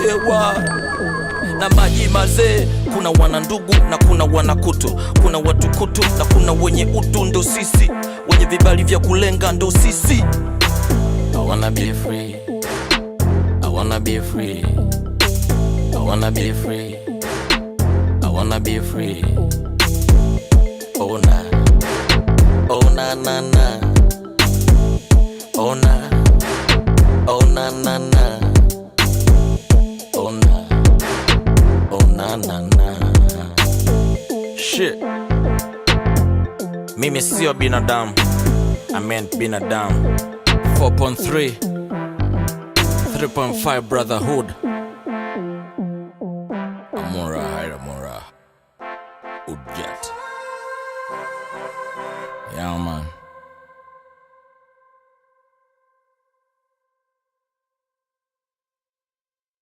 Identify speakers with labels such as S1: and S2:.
S1: hewa na maji mazee. Kuna wana ndugu na kuna wana kutu, kuna watu kutu na kuna wenye utu, ndo sisi. Wenye vibali vya kulenga ndo sisi. I wanna be free, I wanna be free, I wanna be free, I wanna be free. Oh na, oh na na na, oh na, oh na na na, oh na, oh na na na. Shit, mimi sio binadamu, I meant binadamu. 4.3 3.5 brotherhood.